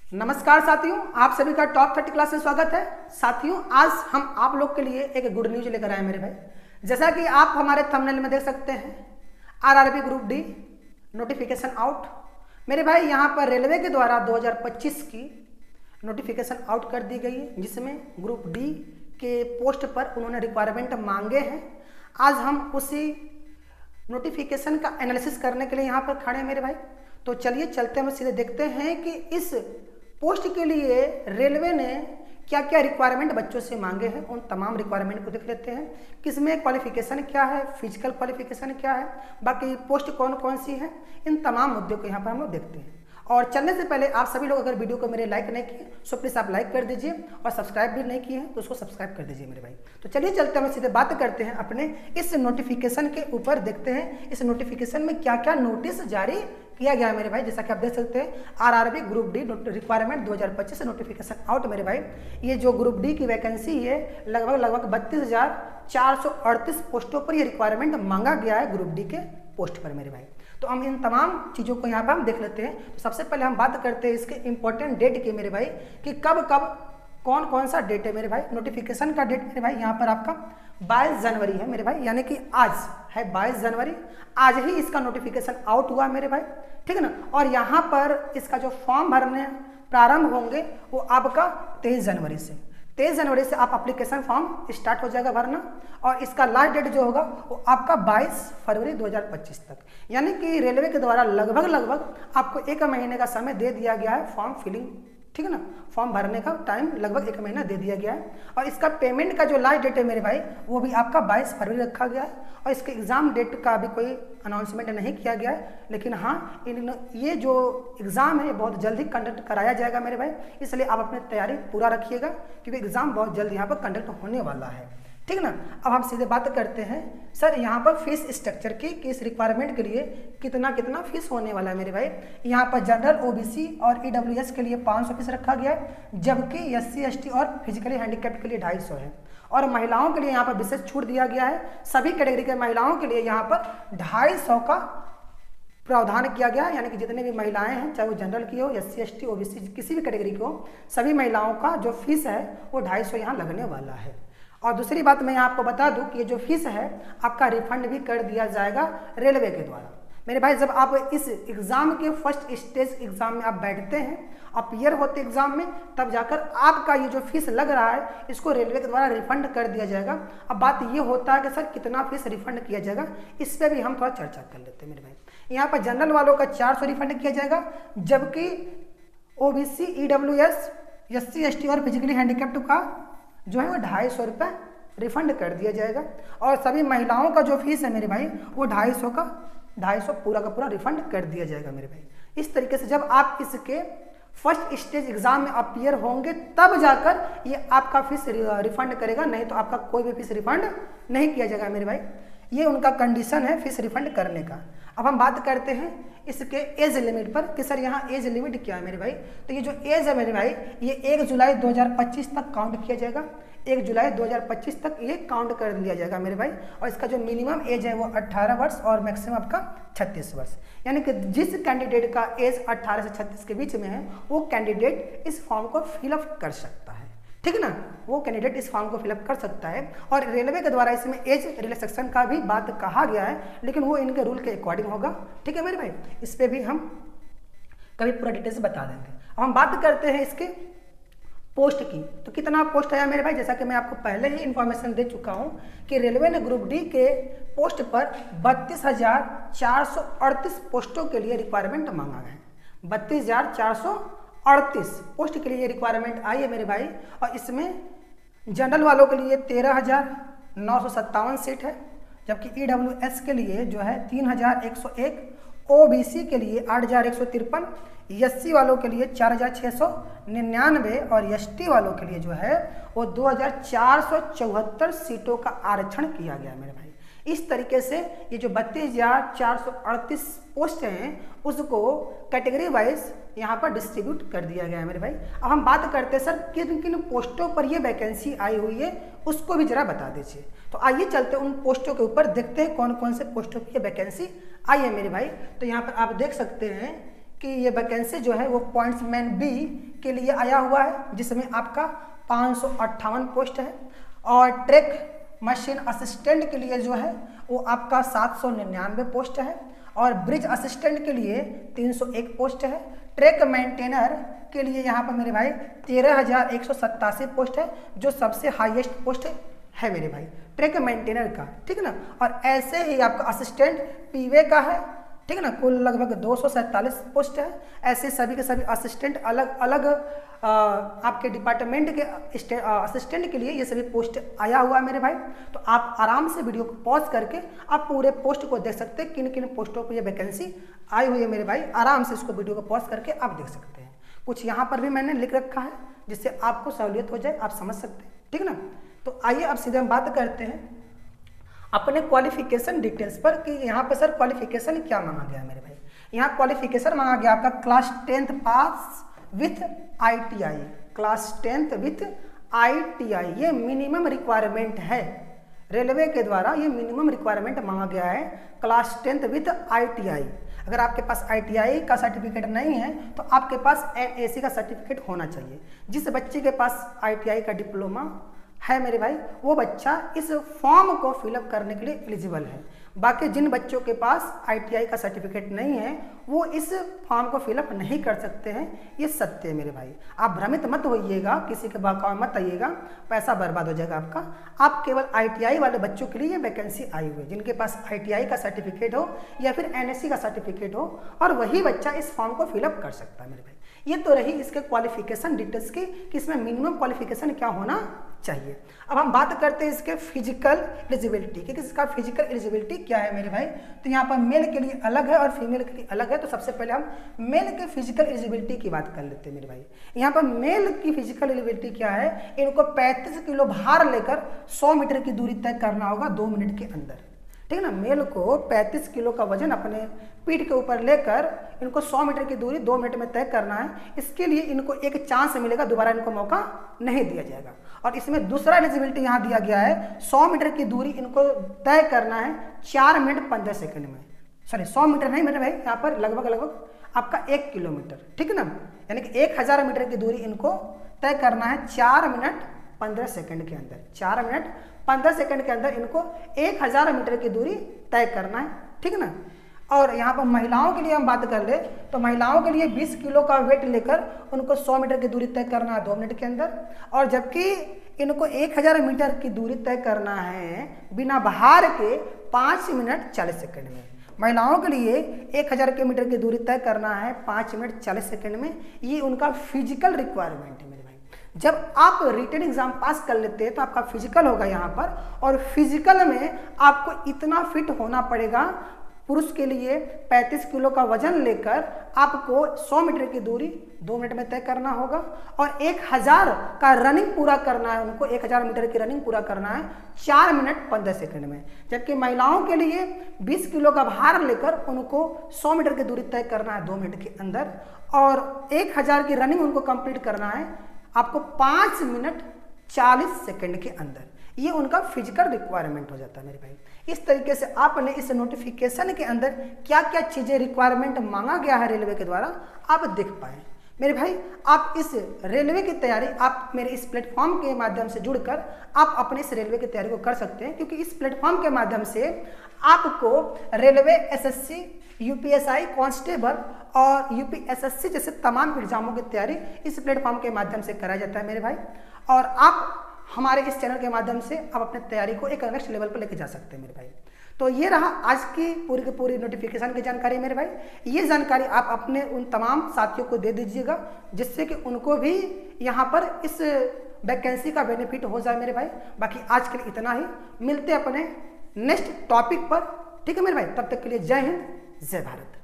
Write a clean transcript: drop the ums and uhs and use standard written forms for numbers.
नमस्कार साथियों, आप सभी का टॉप 30 क्लास में स्वागत है। साथियों, आज हम आप लोग के लिए एक गुड न्यूज लेकर आए मेरे भाई। जैसा कि आप हमारे थंबनेल में देख सकते हैं, RRB group D notification out. मेरे भाई यहाँ पर रेलवे के द्वारा 2025 की नोटिफिकेशन आउट कर दी गई है, जिसमें ग्रुप डी के पोस्ट पर उन्होंने रिक्वायरमेंट मांगे हैं। आज हम उसी नोटिफिकेशन का एनालिसिस करने के लिए यहाँ पर खड़े हैं मेरे भाई। तो चलिए चलते हम सीधे देखते हैं कि इस पोस्ट के लिए रेलवे ने क्या क्या रिक्वायरमेंट बच्चों से मांगे हैं। उन तमाम रिक्वायरमेंट को देख लेते हैं, किसमें क्वालिफिकेशन क्या है, फिजिकल क्वालिफिकेशन क्या है, बाकी पोस्ट कौन कौन सी है। इन तमाम मुद्दों को यहाँ पर हम लोग देखते हैं। और चलने से पहले आप सभी लोग अगर वीडियो को मेरे लाइक नहीं किए सो प्लीज़ आप लाइक कर दीजिए, और सब्सक्राइब भी नहीं किए हैं तो उसको सब्सक्राइब कर दीजिए मेरे भाई। तो चलिए चलते हम सीधे बात करते हैं अपने इस नोटिफिकेशन के ऊपर। देखते हैं इस नोटिफिकेशन में क्या क्या नोटिस जारी किया गया है मेरे भाई। जैसा कि आप देख सकते हैं, RRB group D requirement 2025 notification out मेरे भाई। ये जो ग्रुप डी की वैकेंसी है, लगभग 32,438 पोस्टों पर ये रिक्वायरमेंट मांगा गया है ग्रुप डी के पोस्ट पर मेरे भाई। तो हम इन तमाम चीज़ों को यहाँ पर हम देख लेते हैं। तो सबसे पहले हम बात करते हैं इसके इंपॉर्टेंट डेट की मेरे भाई, कि कब कब कौन कौन सा डेट है मेरे भाई। नोटिफिकेशन का डेट मेरे भाई यहाँ पर आपका 22 जनवरी है मेरे भाई, यानी कि आज है 22 जनवरी। आज ही इसका नोटिफिकेशन आउट हुआ मेरे भाई, ठीक है ना। और यहाँ पर इसका जो फॉर्म भरने प्रारंभ होंगे वो आपका 23 जनवरी से। 23 जनवरी से आप एप्लीकेशन फॉर्म स्टार्ट हो जाएगा भरना, और इसका लास्ट डेट जो होगा वो आपका 22 फरवरी 2025 तक। यानी कि रेलवे के द्वारा लगभग आपको 1 महीने का समय दे दिया गया है फॉर्म फिलिंग, ठीक है ना। फॉर्म भरने का टाइम लगभग 1 महीना दे दिया गया है। और इसका पेमेंट का जो लास्ट डेट है मेरे भाई, वो भी आपका 22 फरवरी रखा गया है। और इसके एग्ज़ाम डेट का अभी कोई अनाउंसमेंट नहीं किया गया है, लेकिन हाँ, ये जो एग्ज़ाम है ये बहुत जल्द ही कंडक्ट कराया जाएगा मेरे भाई। इसलिए आप अपनी तैयारी पूरा रखिएगा, क्योंकि एग्ज़ाम बहुत जल्द यहाँ पर कंडक्ट होने वाला है, ठीक ना। अब हम सीधे बात करते हैं सर यहाँ पर फीस स्ट्रक्चर की, कि इस रिक्वायरमेंट के लिए कितना फीस होने वाला है मेरे भाई। यहाँ पर जनरल, ओबीसी और ईडब्ल्यूएस के लिए 500 फीस रखा गया है, जबकि एससी एसटी और फिजिकली हैंडीकैप्ड के लिए 250 है। और महिलाओं के लिए यहाँ पर विशेष छूट दिया गया है। सभी कैटेगरी के महिलाओं के लिए यहाँ पर 250 का प्रावधान किया गया है। यानी कि जितने भी महिलाएं हैं, चाहे वो जनरल की हो, एससी एसटी ओबीसी किसी भी कैटेगरी की हो, सभी महिलाओं का जो फीस है वो 250 यहाँ लगने वाला है। और दूसरी बात मैं आपको बता दूं कि ये जो फीस है आपका रिफंड भी कर दिया जाएगा रेलवे के द्वारा मेरे भाई। जब आप इस एग्ज़ाम के फर्स्ट स्टेज एग्ज़ाम में आप बैठते हैं, अपीयर होते एग्ज़ाम में, तब जाकर आपका ये जो फीस लग रहा है इसको रेलवे के द्वारा रिफंड कर दिया जाएगा। अब बात ये होता है कि सर कितना फीस रिफंड किया जाएगा, इस पर भी हम थोड़ा चर्चा कर लेते हैं मेरे भाई। यहाँ पर जनरल वालों का 400 रिफंड किया जाएगा, जबकि ओबीसी, ईडब्ल्यूएस, एससी एसटी और फिजिकली हैंडीकैप्ड का जो है वो 250 रुपये रिफंड कर दिया जाएगा। और सभी महिलाओं का जो फीस है मेरे भाई वो 250 पूरा का पूरा रिफंड कर दिया जाएगा मेरे भाई। इस तरीके से जब आप इसके फर्स्ट स्टेज एग्जाम में अपीयर होंगे तब जाकर ये आपका फीस रिफंड करेगा, नहीं तो आपका कोई भी फीस रिफंड नहीं किया जाएगा मेरे भाई। ये उनका कंडीशन है फीस रिफंड करने का। अब हम बात करते हैं इसके एज लिमिट पर, कि सर यहाँ एज लिमिट क्या है मेरे भाई। तो ये जो एज है मेरे भाई, ये 1 जुलाई 2025 तक काउंट किया जाएगा। 1 जुलाई 2025 तक ये काउंट कर लिया जाएगा मेरे भाई। और इसका जो मिनिमम एज है वो 18 वर्ष और मैक्सिमम आपका 36 वर्ष। यानी कि जिस कैंडिडेट का एज 18 से 36 के बीच में है वो कैंडिडेट इस फॉर्म को फिलअप कर सकता है, ठीक है ना। वो कैंडिडेट इस फॉर्म को फिलअप कर सकता है। और रेलवे के द्वारा इसमें एज रिलैक्सेशन का भी बात कहा गया है, लेकिन वो इनके रूल के अकॉर्डिंग होगा, ठीक है मेरे भाई। इस पर भी हम कभी पूरा डिटेल्स बता देंगे। अब हम बात करते हैं इसके पोस्ट की। तो कितना पोस्ट आया मेरे भाई, जैसा कि मैं आपको पहले ही इन्फॉर्मेशन दे चुका हूं कि रेलवे ने ग्रुप डी के पोस्ट पर 32,438 पोस्टों के लिए रिक्वायरमेंट मांगा है। 32,438 पोस्ट के लिए रिक्वायरमेंट आई है मेरे भाई। और इसमें जनरल वालों के लिए 13,957 सीट है, जबकि ईडब्ल्यूएस के लिए जो है 3,101, ओबीसी के लिए 8,153, एससी वालों के लिए 4,699 और एसटी वालों के लिए जो है वो 2,474 सीटों का आरक्षण किया गया मेरे भाई। इस तरीके से ये जो 32,438 पोस्ट हैं उसको कैटेगरी वाइज यहाँ पर डिस्ट्रीब्यूट कर दिया गया है मेरे भाई। अब हम बात करते हैं सर किन किन पोस्टों पर ये वैकेंसी आई हुई है, उसको भी जरा बता दीजिए। तो आइए चलते उन पोस्टों के ऊपर, देखते हैं कौन कौन से पोस्टों की ये वैकेंसी आई है मेरे भाई। तो यहाँ पर आप देख सकते हैं कि ये वैकेंसी जो है वो पॉइंट्समैन बी के लिए आया हुआ है, जिसमें आपका 558 पोस्ट है। और ट्रैक मशीन असिस्टेंट के लिए जो है वो आपका 799 पोस्ट है। और ब्रिज असिस्टेंट के लिए 301 पोस्ट है। ट्रैक मेंटेनर के लिए यहाँ पर मेरे भाई 13,187 पोस्ट है, जो सबसे हाईएस्ट पोस्ट है मेरे भाई ट्रैक मेंटेनर का, ठीक है ना। और ऐसे ही आपका असिस्टेंट पीवे का है, ठीक है ना, कुल लगभग 247 पोस्ट है। ऐसे सभी के सभी असिस्टेंट अलग अलग आपके डिपार्टमेंट के असिस्टेंट के लिए ये सभी पोस्ट आया हुआ है मेरे भाई। तो आप आराम से वीडियो को पॉज करके आप पूरे पोस्ट को देख सकते हैं, किन किन पोस्टों पर ये वैकेंसी आई हुई है मेरे भाई। आराम से इसको वीडियो को पॉज करके आप देख सकते हैं। कुछ यहाँ पर भी मैंने लिख रखा है जिससे आपको सहूलियत हो जाए, आप समझ सकते हैं, ठीक है ना। तो आइए अब सीधे हम बात करते हैं अपने क्वालिफिकेशन डिटेल्स पर कि यहाँ पे सर क्वालिफिकेशन क्या मांगा गया है मेरे भाई। यहाँ क्वालिफिकेशन मांगा गया आपका class 10th pass with ITI, class 10th with ITI। ये मिनिमम रिक्वायरमेंट है रेलवे के द्वारा, ये मिनिमम रिक्वायरमेंट मांगा गया है क्लास 10th विथ ITI। अगर आपके पास ITI का सर्टिफिकेट नहीं है तो आपके पास NAC का सर्टिफिकेट होना चाहिए। जिस बच्चे के पास ITI का डिप्लोमा है मेरे भाई, वो बच्चा इस फॉर्म को फिलअप करने के लिए एलिजिबल है। बाकी जिन बच्चों के पास ITI का सर्टिफिकेट नहीं है वो इस फॉर्म को फिलअप नहीं कर सकते हैं, ये सत्य है मेरे भाई। आप भ्रमित मत होइएगा, किसी के बहकावे मत आइएगा, पैसा बर्बाद हो जाएगा आपका। आप केवल ITI वाले बच्चों के लिए ये वैकेंसी आई हुई है, जिनके पास ITI का सर्टिफिकेट हो या फिर NAC का सर्टिफिकेट हो, और वही बच्चा इस फॉर्म को फिलअप कर सकता है मेरे भाई। ये तो रही इसके क्वालिफिकेशन डिटेल्स की कि इसमें मिनिमम क्वालिफिकेशन क्या होना चाहिए। अब हम बात करते हैं इसके फिजिकल एलिजिबिलिटी कि इसका फिजिकल एलिजिबिलिटी क्या है मेरे भाई। तो यहाँ पर मेल के लिए अलग है और फीमेल के लिए अलग है। तो सबसे पहले हम मेल के फिजिकल एलिजिबिलिटी की बात कर लेते हैं मेरे भाई। यहाँ पर मेल की फिजिकल एलिजिबिलिटी क्या है, इनको 35 किलो भार लेकर 100 मीटर की दूरी तय करना होगा 2 मिनट के अंदर, ठीक है ना। मेल को 35 किलो का वजन अपने पीठ के ऊपर लेकर इनको 100 मीटर की दूरी 2 मिनट में तय करना है। इसके लिए इनको एक चांस मिलेगा, दोबारा इनको मौका नहीं दिया जाएगा। और इसमें दूसरा एलिजिबिलिटी यहाँ दिया गया है, 100 मीटर की दूरी इनको तय करना है 4 मिनट 15 सेकंड में। सॉरी 100 मीटर नहीं मेरे भाई, यहाँ पर लगभग आपका 1 किलोमीटर, ठीक है ना। यानी कि 1000 मीटर की दूरी इनको तय करना है 4 मिनट 15 सेकंड के अंदर। 4 मिनट 15 सेकंड के अंदर इनको 1000 मीटर की दूरी तय करना है, ठीक है ना। और यहाँ पर महिलाओं के लिए हम बात कर ले तो महिलाओं के लिए 20 किलो का वेट लेकर उनको 100 मीटर की दूरी तय करना है 2 मिनट के अंदर। और जबकि इनको 1000 मीटर की दूरी तय करना है बिना भार के 5 मिनट 40 सेकंड में। महिलाओं के लिए 1000 मीटर की दूरी तय करना है 5 मिनट 40 सेकंड में। ये उनका फिजिकल रिक्वायरमेंट है मेरे भाई। जब आप रिटन एग्जाम पास कर लेते हैं तो आपका फिजिकल होगा यहाँ पर, और फिजिकल में आपको इतना फिट होना पड़ेगा। पुरुष के लिए 35 किलो का वजन लेकर आपको 100 मीटर की दूरी 2 मिनट में तय करना होगा, और 1000 का रनिंग पूरा करना है उनको, 1000 मीटर की रनिंग पूरा करना है 4 मिनट 15 सेकंड में। जबकि महिलाओं के लिए 20 किलो का भार लेकर उनको 100 मीटर की दूरी तय करना है 2 मिनट के अंदर, और 1000 की रनिंग उनको कंप्लीट करना है आपको 5 मिनट 40 सेकंड के अंदर। ये उनका फिजिकल रिक्वायरमेंट हो जाता है मेरे भाई। इस तरीके से आपने इस नोटिफिकेशन के अंदर क्या क्या चीज़ें रिक्वायरमेंट मांगा गया है रेलवे के द्वारा आप देख पाए मेरे भाई। आप इस रेलवे की तैयारी आप मेरे इस प्लेटफॉर्म के माध्यम से जुड़कर आप अपने इस रेलवे की तैयारी को कर सकते हैं, क्योंकि इस प्लेटफॉर्म के माध्यम से आपको रेलवे SSC UPSI कांस्टेबल और UPSSC जैसे तमाम एग्जामों की तैयारी इस प्लेटफॉर्म के माध्यम से कराया जाता है मेरे भाई। और आप हमारे इस चैनल के माध्यम से आप अपने तैयारी को एक नेक्स्ट लेवल पर लेके जा सकते हैं मेरे भाई। तो ये रहा आज की पूरी नोटिफिकेशन की जानकारी मेरे भाई। ये जानकारी आप अपने उन तमाम साथियों को दे दीजिएगा जिससे कि उनको भी यहाँ पर इस वैकेंसी का बेनिफिट हो जाए मेरे भाई। बाकी आज के लिए इतना ही, मिलते हैं अपने नेक्स्ट टॉपिक पर, ठीक है मेरे भाई। तब तक के लिए जय हिंद, जय भारत।